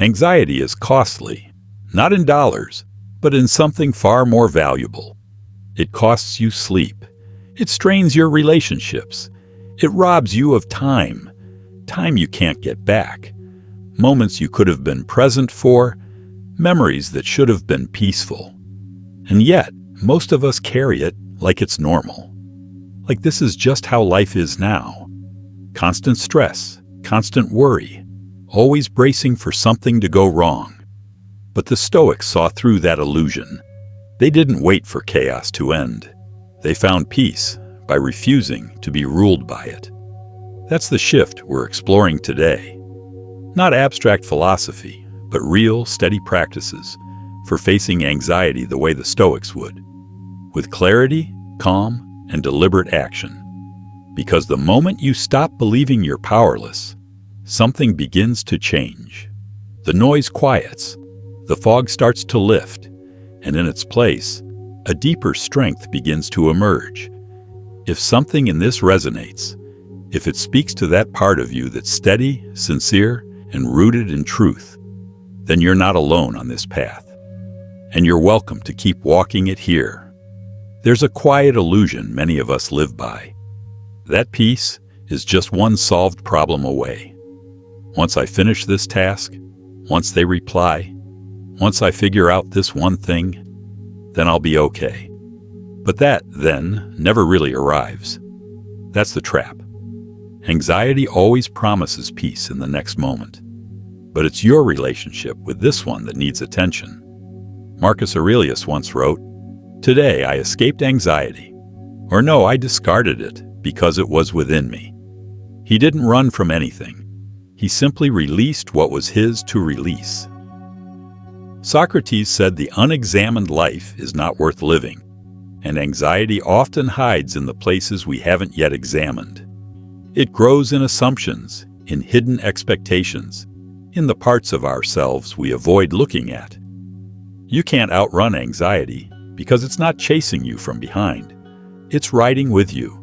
Anxiety is costly, not in dollars, but in something far more valuable. It costs you sleep. It strains your relationships. It robs you of time you can't get back, moments you could have been present for, memories that should have been peaceful. And yet, most of us carry it like it's normal. Like this is just how life is now. Constant stress, constant worry, always bracing for something to go wrong. But the Stoics saw through that illusion. They didn't wait for chaos to end. They found peace by refusing to be ruled by it. That's the shift we're exploring today. Not abstract philosophy, but real, steady practices for facing anxiety the way the Stoics would, with clarity, calm, and deliberate action. Because the moment you stop believing you're powerless, something begins to change. The noise quiets, the fog starts to lift, and in its place, a deeper strength begins to emerge. If something in this resonates, if it speaks to that part of you that's steady, sincere, and rooted in truth, then you're not alone on this path. And you're welcome to keep walking it here. There's a quiet illusion many of us live by. That peace is just one solved problem away. Once I finish this task, once they reply, once I figure out this one thing, then I'll be okay. But that, then, never really arrives. That's the trap. Anxiety always promises peace in the next moment. But it's your relationship with this one that needs attention. Marcus Aurelius once wrote, "Today I escaped anxiety." Or no, I discarded it because it was within me. He didn't run from anything. He simply released what was his to release. Socrates said the unexamined life is not worth living, and anxiety often hides in the places we haven't yet examined. It grows in assumptions, in hidden expectations, in the parts of ourselves we avoid looking at. You can't outrun anxiety because it's not chasing you from behind. It's riding with you,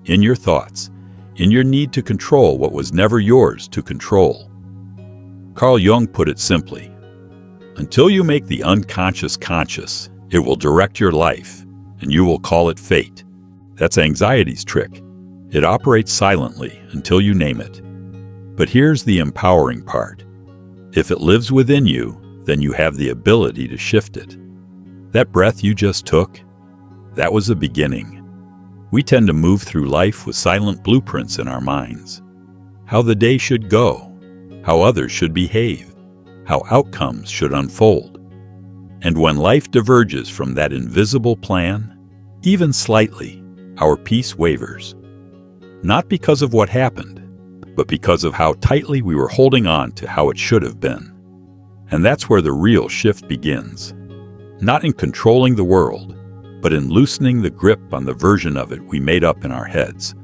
in your thoughts, in your need to control what was never yours to control. Carl Jung put it simply, "Until you make the unconscious conscious, it will direct your life, and you will call it fate." That's anxiety's trick. It operates silently until you name it. But here's the empowering part. If it lives within you, then you have the ability to shift it. That breath you just took, that was a beginning. We tend to move through life with silent blueprints in our minds. How the day should go, how others should behave, how outcomes should unfold. And when life diverges from that invisible plan, even slightly, our peace wavers. Not because of what happened, but because of how tightly we were holding on to how it should have been. And that's where the real shift begins. Not in controlling the world, but in loosening the grip on the version of it we made up in our heads.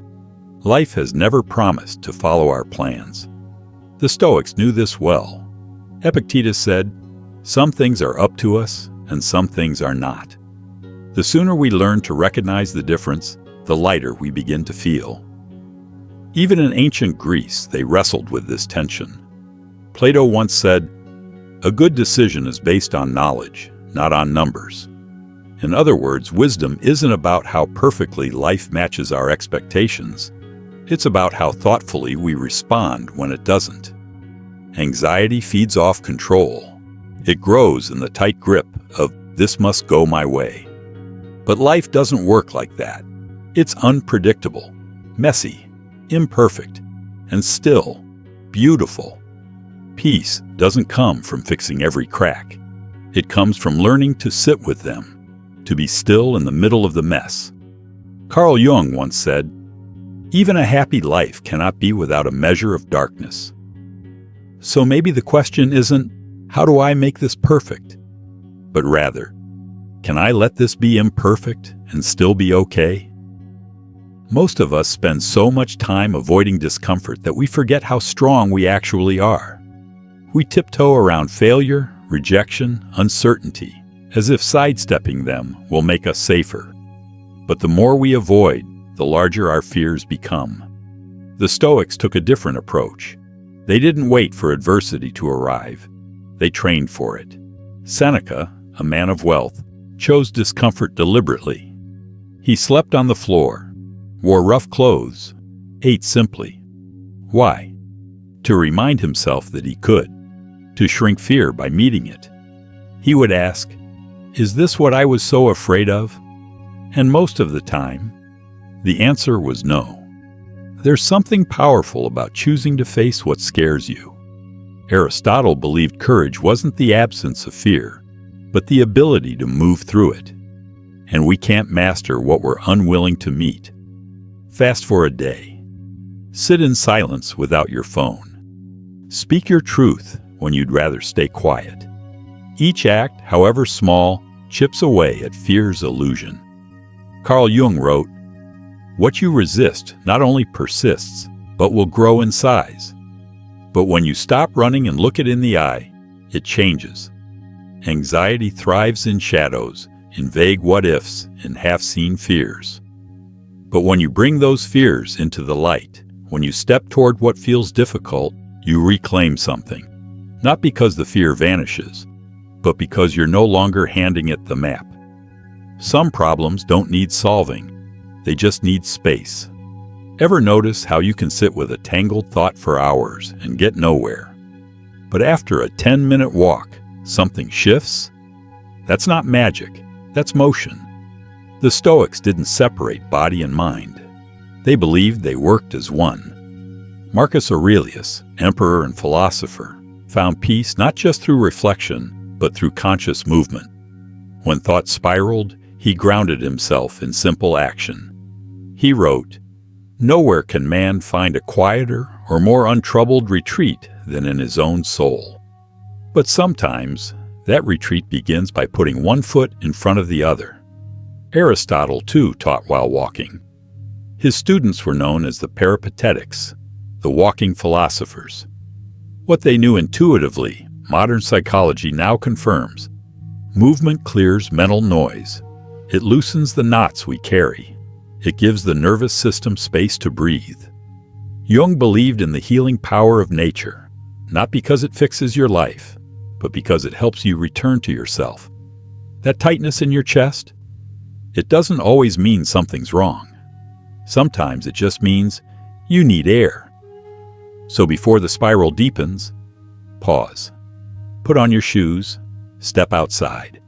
Life has never promised to follow our plans. The Stoics knew this well. Epictetus said, "Some things are up to us, and some things are not." The sooner we learn to recognize the difference, the lighter we begin to feel. Even in ancient Greece, they wrestled with this tension. Plato once said, "A good decision is based on knowledge, not on numbers." In other words, wisdom isn't about how perfectly life matches our expectations. It's about how thoughtfully we respond when it doesn't. Anxiety feeds off control. It grows in the tight grip of "this must go my way." But life doesn't work like that. It's unpredictable, messy, imperfect, and still beautiful. Peace doesn't come from fixing every crack. It comes from learning to sit with them, to be still in the middle of the mess. Carl Jung once said, "Even a happy life cannot be without a measure of darkness." So maybe the question isn't, how do I make this perfect? But rather, can I let this be imperfect and still be okay? Most of us spend so much time avoiding discomfort that we forget how strong we actually are. We tiptoe around failure, rejection, uncertainty, as if sidestepping them will make us safer. But the more we avoid, the larger our fears become. The Stoics took a different approach. They didn't wait for adversity to arrive. They trained for it. Seneca, a man of wealth, chose discomfort deliberately. He slept on the floor, wore rough clothes, ate simply. Why? To remind himself that he could, to shrink fear by meeting it. He would ask, "Is this what I was so afraid of?" And most of the time, the answer was no. There's something powerful about choosing to face what scares you. Aristotle believed courage wasn't the absence of fear, but the ability to move through it. And we can't master what we're unwilling to meet. Fast for a day. Sit in silence without your phone. Speak your truth when you'd rather stay quiet. Each act, however small, chips away at fear's illusion. Carl Jung wrote, "What you resist not only persists, but will grow in size. But when you stop running and look it in the eye, it changes. Anxiety thrives in shadows, in vague what-ifs, in half-seen fears. But when you bring those fears into the light, when you step toward what feels difficult, you reclaim something. Not because the fear vanishes, but because you're no longer handing it the map. Some problems don't need solving. They just need space. Ever notice how you can sit with a tangled thought for hours and get nowhere? But after a 10-minute walk, something shifts? That's not magic. That's motion. The Stoics didn't separate body and mind. They believed they worked as one. Marcus Aurelius, emperor and philosopher, found peace not just through reflection, but through conscious movement. When thought spiraled, he grounded himself in simple action. He wrote, "Nowhere can man find a quieter or more untroubled retreat than in his own soul." But sometimes, that retreat begins by putting one foot in front of the other. Aristotle, too, taught while walking. His students were known as the Peripatetics, the walking philosophers. What they knew intuitively, modern psychology now confirms. Movement clears mental noise. It loosens the knots we carry. It gives the nervous system space to breathe. Jung believed in the healing power of nature, not because it fixes your life, but because it helps you return to yourself. That tightness in your chest? It doesn't always mean something's wrong. Sometimes it just means you need air. So before the spiral deepens, pause. Put on your shoes, step outside.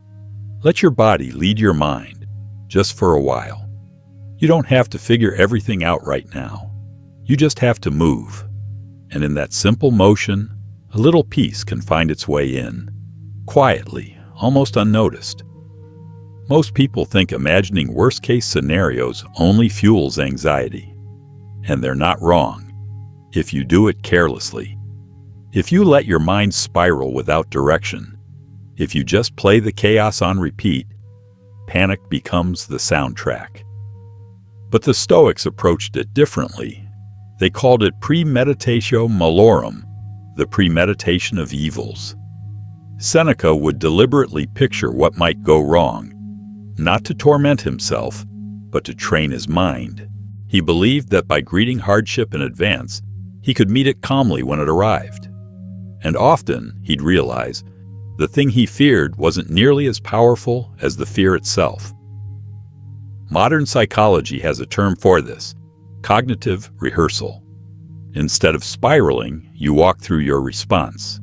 Let your body lead your mind, just for a while. You don't have to figure everything out right now. You just have to move. And in that simple motion, a little peace can find its way in, quietly, almost unnoticed. Most people think imagining worst-case scenarios only fuels anxiety. And they're not wrong, if you do it carelessly. If you let your mind spiral without direction, if you just play the chaos on repeat, panic becomes the soundtrack. But the Stoics approached it differently. They called it premeditatio malorum, the premeditation of evils. Seneca would deliberately picture what might go wrong, not to torment himself, but to train his mind. He believed that by greeting hardship in advance, he could meet it calmly when it arrived. And often, he'd realize, the thing he feared wasn't nearly as powerful as the fear itself. Modern psychology has a term for this: cognitive rehearsal. Instead of spiraling, you walk through your response.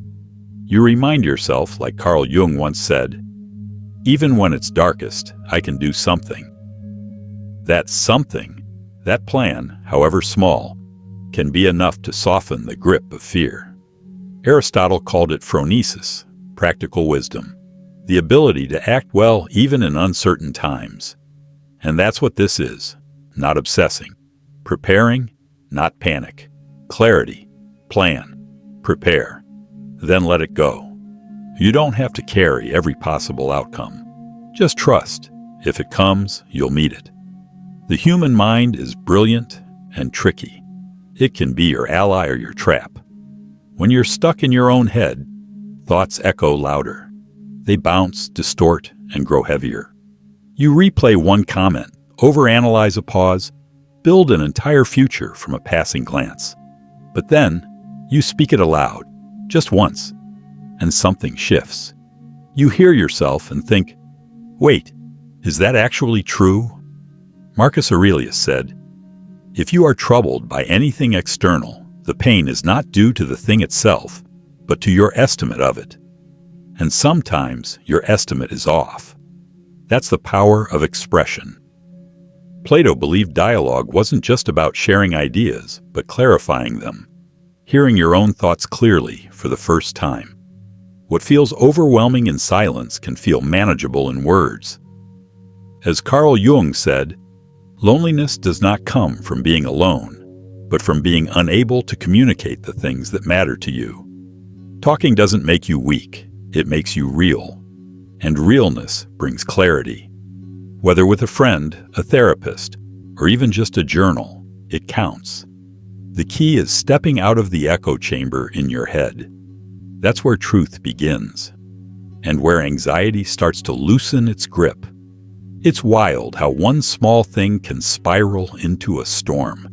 You remind yourself, like Carl Jung once said, "Even when it's darkest, I can do something." That something, that plan, however small, can be enough to soften the grip of fear. Aristotle called it phronesis, practical wisdom, the ability to act well even in uncertain times. And that's what this is, not obsessing. Preparing, not panic. Clarity, plan, prepare, then let it go. You don't have to carry every possible outcome. Just trust. If it comes, you'll meet it. The human mind is brilliant and tricky. It can be your ally or your trap. When you're stuck in your own head, thoughts echo louder. They bounce, distort, and grow heavier. You replay one comment, overanalyze a pause, build an entire future from a passing glance. But then, you speak it aloud, just once. and something shifts. You hear yourself and think, wait, is that actually true? Marcus Aurelius said, if you are troubled by anything external, the pain is not due to the thing itself, but to your estimate of it. And sometimes your estimate is off. That's the power of expression. Plato believed dialogue wasn't just about sharing ideas, but clarifying them, hearing your own thoughts clearly for the first time. What feels overwhelming in silence can feel manageable in words. As Carl Jung said, loneliness does not come from being alone, but from being unable to communicate the things that matter to you. Talking doesn't make you weak, it makes you real. And realness brings clarity. Whether with a friend, a therapist, or even just a journal, it counts. The key is stepping out of the echo chamber in your head. That's where truth begins, and where anxiety starts to loosen its grip. It's wild how one small thing can spiral into a storm.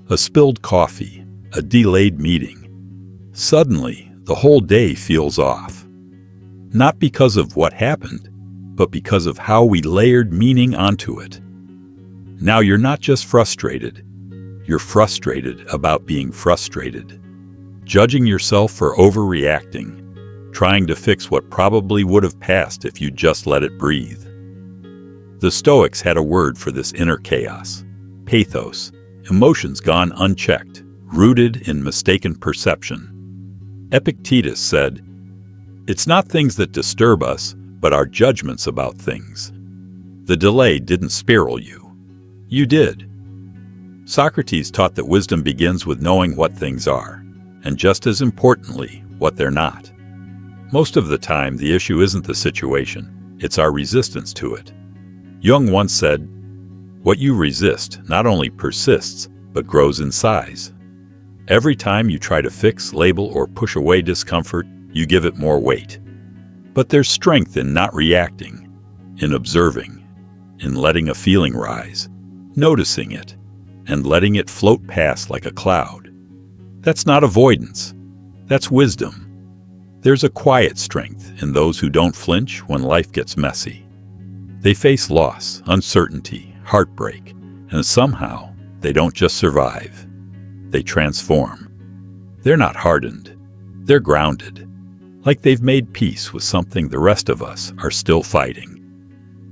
A spilled coffee, a delayed meeting. Suddenly, the whole day feels off. Not because of what happened, but because of how we layered meaning onto it. Now you're not just frustrated, you're frustrated about being frustrated. Judging yourself for overreacting, trying to fix what probably would have passed if you just let it breathe. The Stoics had a word for this inner chaos, pathos, emotions gone unchecked, rooted in mistaken perception. Epictetus said, "It's not things that disturb us, but our judgments about things. The delay didn't spiral you. You did." Socrates taught that wisdom begins with knowing what things are, and just as importantly, what they're not. Most of the time, the issue isn't the situation, it's our resistance to it. Jung once said, "What you resist not only persists, but grows in size." Every time you try to fix, label, or push away discomfort, you give it more weight. But there's strength in not reacting, in observing, in letting a feeling rise, noticing it, and letting it float past like a cloud. That's not avoidance, that's wisdom. There's a quiet strength in those who don't flinch when life gets messy. They face loss, uncertainty, heartbreak, and somehow they don't just survive. They transform. They're not hardened. They're grounded, like they've made peace with something the rest of us are still fighting.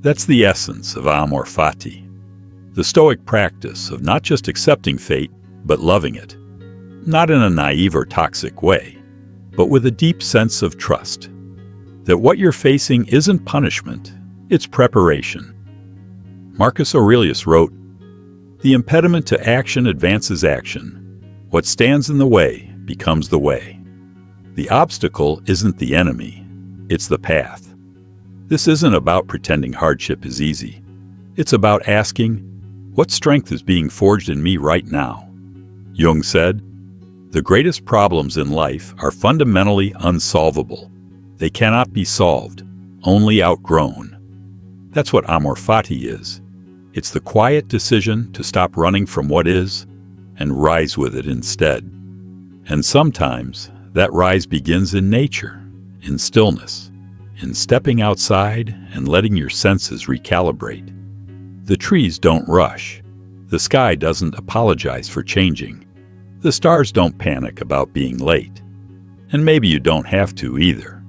That's the essence of amor fati, the Stoic practice of not just accepting fate, but loving it. Not in a naive or toxic way, but with a deep sense of trust. That what you're facing isn't punishment, it's preparation. Marcus Aurelius wrote, "The impediment to action advances action. What stands in the way becomes the way." The obstacle isn't the enemy, it's the path. This isn't about pretending hardship is easy. It's about asking, what strength is being forged in me right now? Jung said, "The greatest problems in life are fundamentally unsolvable. They cannot be solved, only outgrown." That's what amor fati is. It's the quiet decision to stop running from what is and rise with it instead. And sometimes that rise begins in nature, in stillness, in stepping outside and letting your senses recalibrate. The trees don't rush. The sky doesn't apologize for changing. The stars don't panic about being late. And maybe you don't have to either.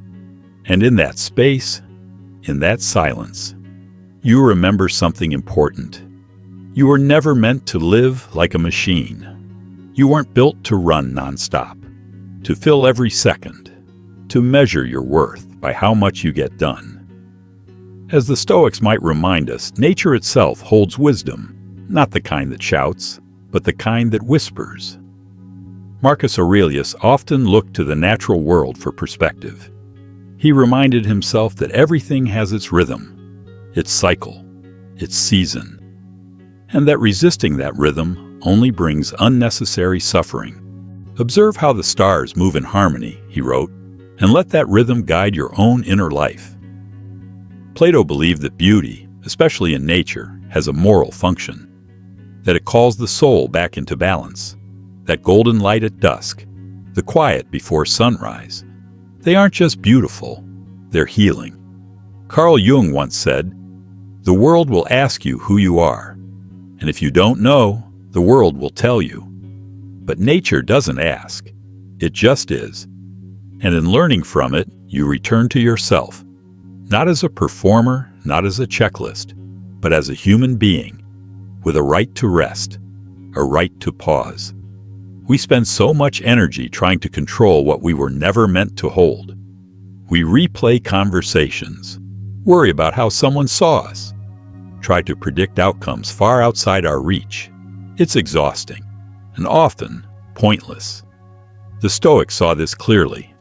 And in that space, in that silence, you remember something important. You were never meant to live like a machine. You weren't built to run nonstop, to fill every second, to measure your worth by how much you get done. As the Stoics might remind us, nature itself holds wisdom, not the kind that shouts, but the kind that whispers. Marcus Aurelius often looked to the natural world for perspective. He reminded himself that everything has its rhythm, its cycle, its season, and that resisting that rhythm only brings unnecessary suffering. "Observe how the stars move in harmony," he wrote, "and let that rhythm guide your own inner life." Plato believed that beauty, especially in nature, has a moral function, that it calls the soul back into balance, that golden light at dusk, the quiet before sunrise. They aren't just beautiful, they're healing. Carl Jung once said, "The world will ask you who you are, and if you don't know, the world will tell you." But nature doesn't ask, it just is. And in learning from it, you return to yourself, not as a performer, not as a checklist, but as a human being, with a right to rest, a right to pause. We spend so much energy trying to control what we were never meant to hold. We replay conversations, worry about how someone saw us, try to predict outcomes far outside our reach. It's exhausting, and often pointless. The Stoics saw this clearly.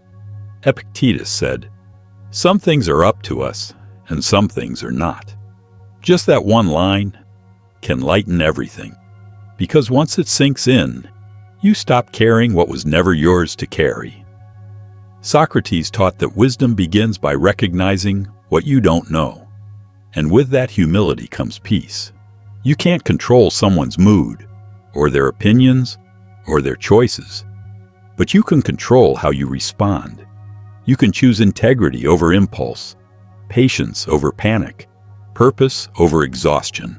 Epictetus said, "Some things are up to us, and some things are not." Just that one line can lighten everything, because once it sinks in, you stop carrying what was never yours to carry. Socrates taught that wisdom begins by recognizing what you don't know, and with that humility comes peace. You can't control someone's mood, or their opinions, or their choices, but you can control how you respond. You can choose integrity over impulse, patience over panic, purpose over exhaustion.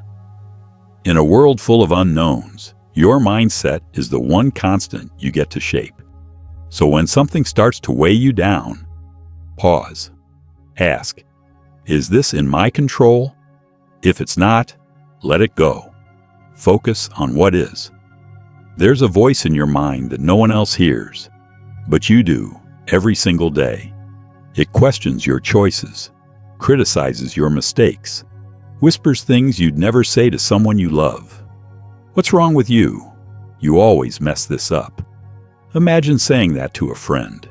In a world full of unknowns, your mindset is the one constant you get to shape. So when something starts to weigh you down, pause. Ask, is this in my control? If it's not, let it go. Focus on what is. There's a voice in your mind that no one else hears, but you do every single day. It questions your choices, criticizes your mistakes, whispers things you'd never say to someone you love. What's wrong with you? You always mess this up. Imagine saying that to a friend.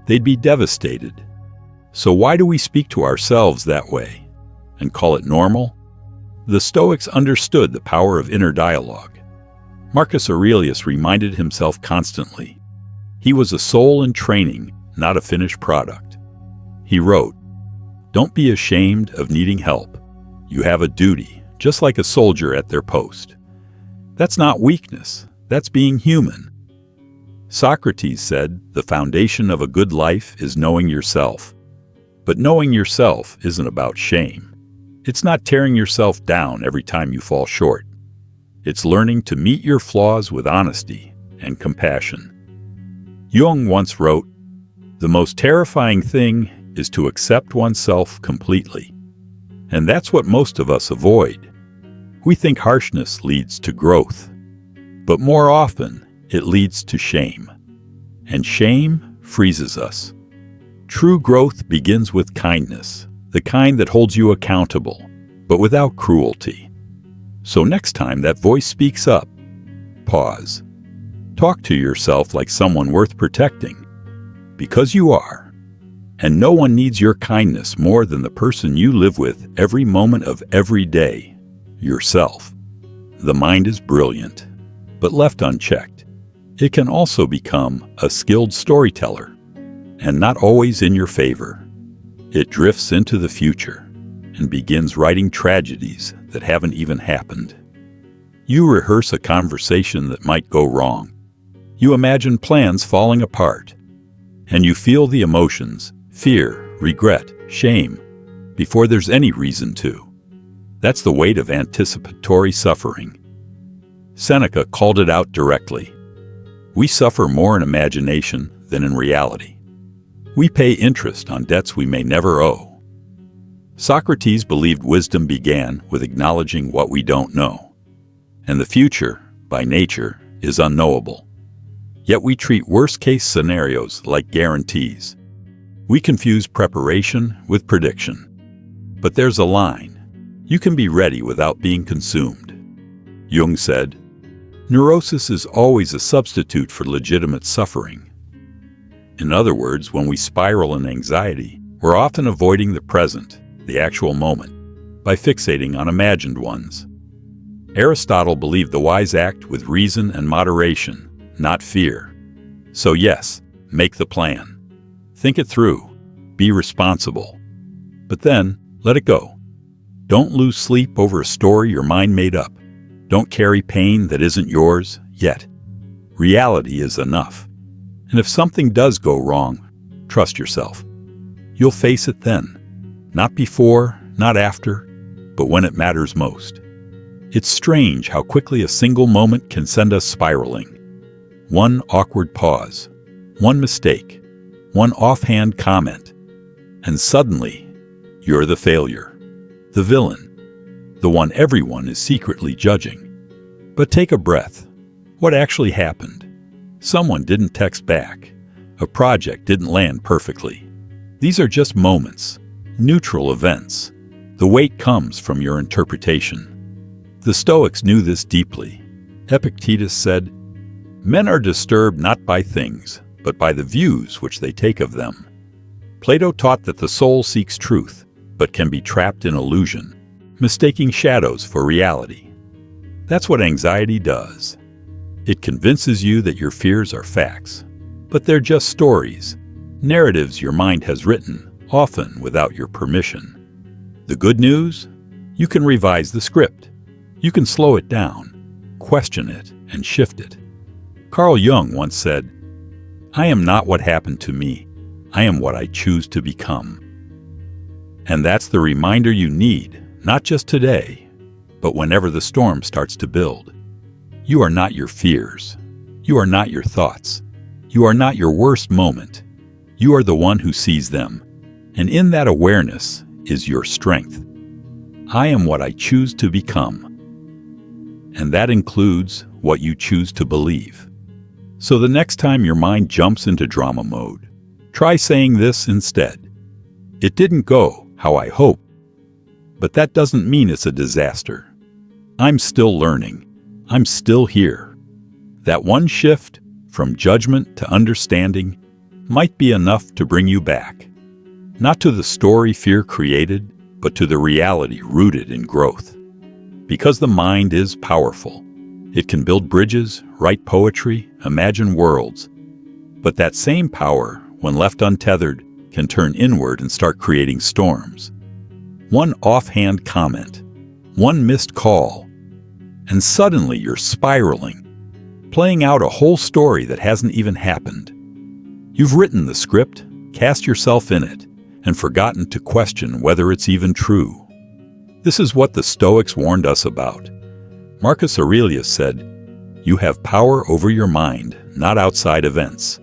They'd be devastated. So why do we speak to ourselves that way and call it normal? The Stoics understood the power of inner dialogue. Marcus Aurelius reminded himself constantly. He was a soul in training, not a finished product. He wrote, "Don't be ashamed of needing help. You have a duty, just like a soldier at their post." That's not weakness, that's being human. Socrates said, "The foundation of a good life is knowing yourself." But knowing yourself isn't about shame. It's not tearing yourself down every time you fall short. It's learning to meet your flaws with honesty and compassion. Jung once wrote, "The most terrifying thing is to accept oneself completely." And that's what most of us avoid. We think harshness leads to growth, but more often it leads to shame. And shame freezes us. True growth begins with kindness, the kind that holds you accountable, but without cruelty. So next time that voice speaks up, pause. Talk to yourself like someone worth protecting, because you are. And no one needs your kindness more than the person you live with every moment of every day, yourself. The mind is brilliant, but left unchecked, it can also become a skilled storyteller, and not always in your favor. It drifts into the future and begins writing tragedies that haven't even happened. You rehearse a conversation that might go wrong. You imagine plans falling apart, and you feel the emotions, fear, regret, shame, before there's any reason to. That's the weight of anticipatory suffering. Seneca called it out directly. We suffer more in imagination than in reality. We pay interest on debts we may never owe. Socrates believed wisdom began with acknowledging what we don't know, and the future, by nature, is unknowable. Yet we treat worst-case scenarios like guarantees. We confuse preparation with prediction. But there's a line. You can be ready without being consumed. Jung said, "Neurosis is always a substitute for legitimate suffering." In other words, when we spiral in anxiety, we're often avoiding the present, the actual moment, by fixating on imagined ones. Aristotle believed the wise act with reason and moderation, not fear. So yes, make the plan. Think it through. Be responsible. But then, let it go. Don't lose sleep over a story your mind made up. Don't carry pain that isn't yours yet. Reality is enough. And if something does go wrong, Trust yourself. You'll face it then. Not before, not after, but when it matters most. It's strange how quickly a single moment can send us spiraling. One awkward pause, one mistake, one offhand comment, and suddenly, you're the failure, the villain, the one everyone is secretly judging. But take a breath. What actually happened? Someone didn't text back. A project didn't land perfectly. These are just moments, neutral events. The weight comes from your interpretation. The Stoics knew this deeply. Epictetus said, "Men are disturbed not by things, but by the views which they take of them." Plato taught that the soul seeks truth, but can be trapped in illusion, mistaking shadows for reality. That's what anxiety does. It convinces you that your fears are facts, but they're just stories, narratives your mind has written, often without your permission. The good news? You can revise the script. You can slow it down, question it, and shift it. Carl Jung once said, "I am not what happened to me. I am what I choose to become." And that's the reminder you need, not just today, but whenever the storm starts to build. You are not your fears. You are not your thoughts. You are not your worst moment. You are the one who sees them. And in that awareness is your strength. I am what I choose to become. And that includes what you choose to believe. So the next time your mind jumps into drama mode, try saying this instead. It didn't go how I hoped, but that doesn't mean it's a disaster. I'm still learning. I'm still here. That one shift from judgment to understanding might be enough to bring you back. Not to the story fear created, but to the reality rooted in growth. Because the mind is powerful. It can build bridges, write poetry, imagine worlds. But that same power, when left untethered, can turn inward and start creating storms. One offhand comment, one missed call, and suddenly you're spiraling, playing out a whole story that hasn't even happened. You've written the script, cast yourself in it, and forgotten to question whether it's even true. This is what the Stoics warned us about. Marcus Aurelius said, "You have power over your mind, not outside events.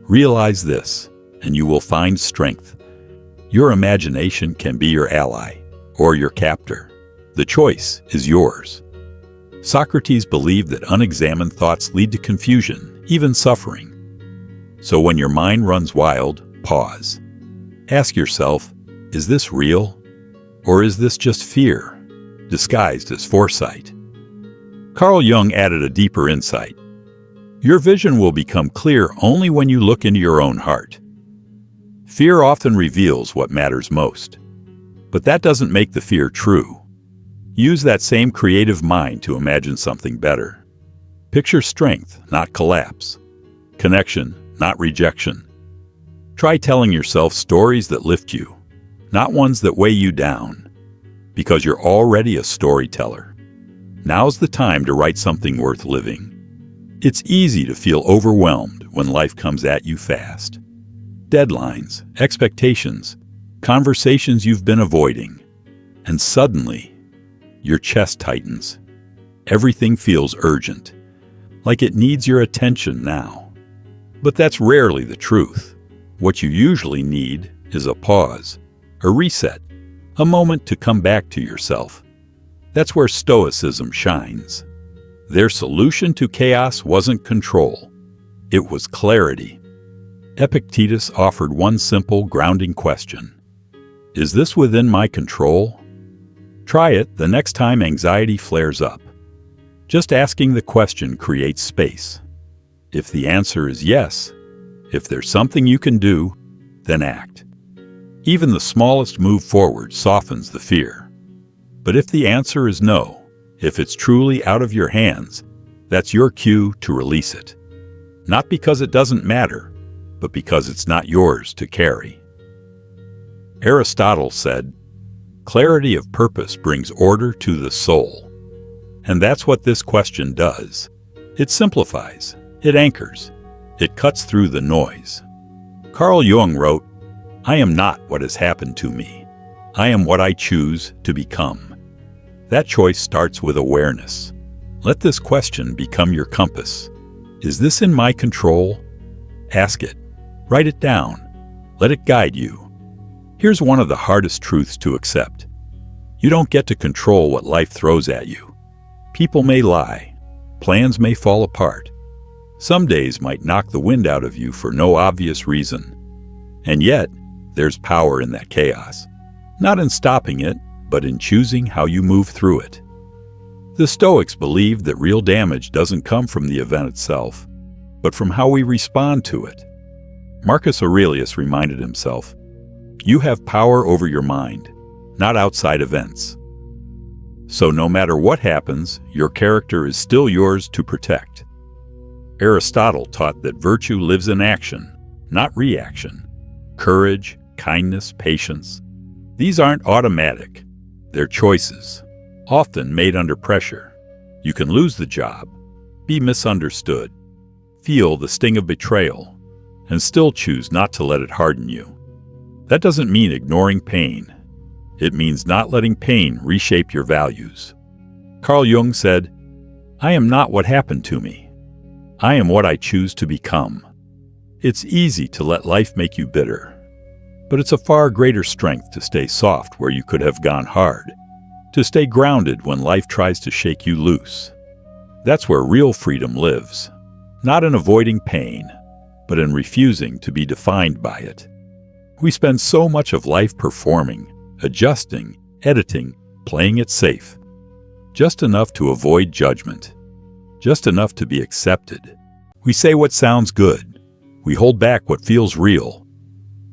Realize this, and you will find strength. Your imagination can be your ally, or your captor. The choice is yours." Socrates believed that unexamined thoughts lead to confusion, even suffering. So when your mind runs wild, pause. Ask yourself, is this real? Or is this just fear, disguised as foresight? Carl Jung added a deeper insight. Your vision will become clear only when you look into your own heart. Fear often reveals what matters most. But that doesn't make the fear true. Use that same creative mind to imagine something better. Picture strength, not collapse. Connection, not rejection. Try telling yourself stories that lift you, not ones that weigh you down, because you're already a storyteller. Now's the time to write something worth living. It's easy to feel overwhelmed when life comes at you fast. Deadlines, expectations, conversations you've been avoiding, and suddenly, your chest tightens. Everything feels urgent, like it needs your attention now. But that's rarely the truth. What you usually need is a pause, a reset, a moment to come back to yourself. That's where Stoicism shines. Their solution to chaos wasn't control. It was clarity. Epictetus offered one simple, grounding question. Is this within my control? Try it the next time anxiety flares up. Just asking the question creates space. If the answer is yes, if there's something you can do, then act. Even the smallest move forward softens the fear. But if the answer is no, if it's truly out of your hands, that's your cue to release it. Not because it doesn't matter, but because it's not yours to carry. Aristotle said, "Clarity of purpose brings order to the soul." And that's what this question does. It simplifies, it anchors, it cuts through the noise. Carl Jung wrote, "I am not what has happened to me. I am what I choose to become." That choice starts with awareness. Let this question become your compass. Is this in my control? Ask it. Write it down. Let it guide you. Here's one of the hardest truths to accept. You don't get to control what life throws at you. People may lie. Plans may fall apart. Some days might knock the wind out of you for no obvious reason. And yet, there's power in that chaos. Not in stopping it, but in choosing how you move through it. The Stoics believed that real damage doesn't come from the event itself, but from how we respond to it. Marcus Aurelius reminded himself, "You have power over your mind, not outside events." So no matter what happens, your character is still yours to protect. Aristotle taught that virtue lives in action, not reaction. Courage, kindness, patience. These aren't automatic. They're choices, often made under pressure. You can lose the job, be misunderstood, feel the sting of betrayal, and still choose not to let it harden you. That doesn't mean ignoring pain. It means not letting pain reshape your values. Carl Jung said, "I am not what happened to me. I am what I choose to become." It's easy to let life make you bitter, but it's a far greater strength to stay soft where you could have gone hard, to stay grounded when life tries to shake you loose. That's where real freedom lives, not in avoiding pain, but in refusing to be defined by it. We spend so much of life performing, adjusting, editing, playing it safe. Just enough to avoid judgment. Just enough to be accepted. We say what sounds good. We hold back what feels real.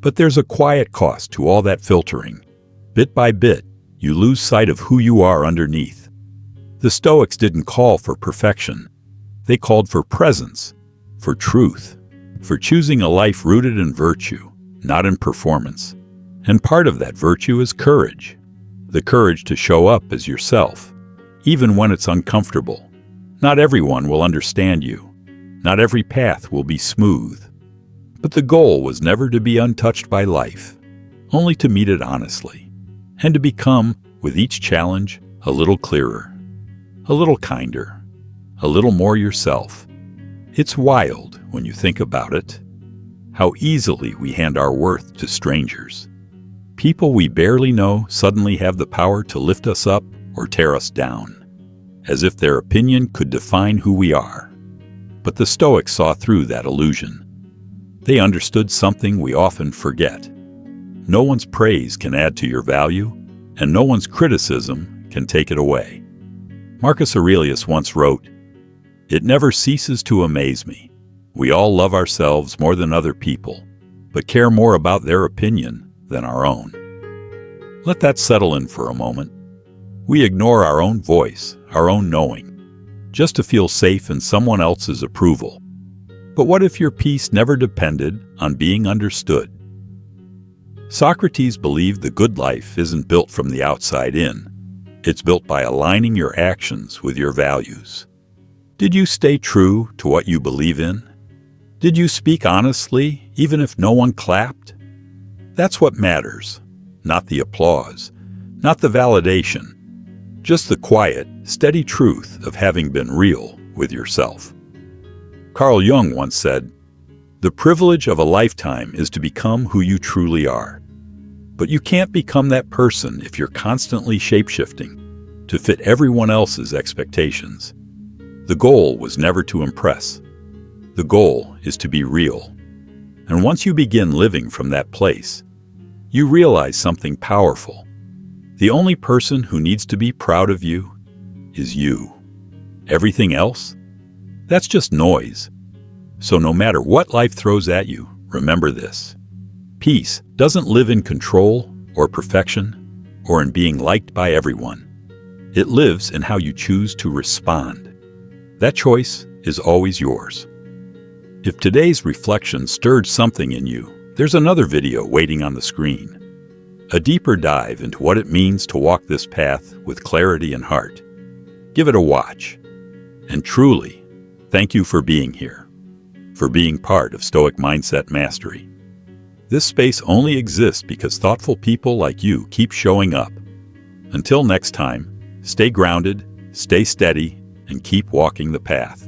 But there's a quiet cost to all that filtering. Bit by bit, you lose sight of who you are underneath. The Stoics didn't call for perfection. They called for presence, for truth, for choosing a life rooted in virtue, not in performance. And part of that virtue is courage. The courage to show up as yourself, even when it's uncomfortable. Not everyone will understand you. Not every path will be smooth. But the goal was never to be untouched by life, only to meet it honestly, and to become, with each challenge, a little clearer, a little kinder, a little more yourself. It's wild when you think about it, how easily we hand our worth to strangers. People we barely know suddenly have the power to lift us up or tear us down, as if their opinion could define who we are. But the Stoics saw through that illusion. They understood something we often forget. No one's praise can add to your value, and no one's criticism can take it away. Marcus Aurelius once wrote, "It never ceases to amaze me. We all love ourselves more than other people, but care more about their opinion than our own." Let that settle in for a moment. We ignore our own voice, our own knowing, just to feel safe in someone else's approval. But what if your peace never depended on being understood? Socrates believed the good life isn't built from the outside in. It's built by aligning your actions with your values. Did you stay true to what you believe in? Did you speak honestly, even if no one clapped? That's what matters, not the applause, not the validation, just the quiet, steady truth of having been real with yourself. Carl Jung once said, "The privilege of a lifetime is to become who you truly are. But you can't become that person if you're constantly shape-shifting to fit everyone else's expectations." The goal was never to impress. The goal is to be real. And once you begin living from that place, you realize something powerful. The only person who needs to be proud of you is you. Everything else? That's just noise. So no matter what life throws at you, remember this. Peace doesn't live in control or perfection or in being liked by everyone. It lives in how you choose to respond. That choice is always yours. If today's reflection stirred something in you, there's another video waiting on the screen. A deeper dive into what it means to walk this path with clarity and heart. Give it a watch. And truly, thank you for being here, for being part of Stoic Mindset Mastery. This space only exists because thoughtful people like you keep showing up. Until next time, stay grounded, stay steady, and keep walking the path.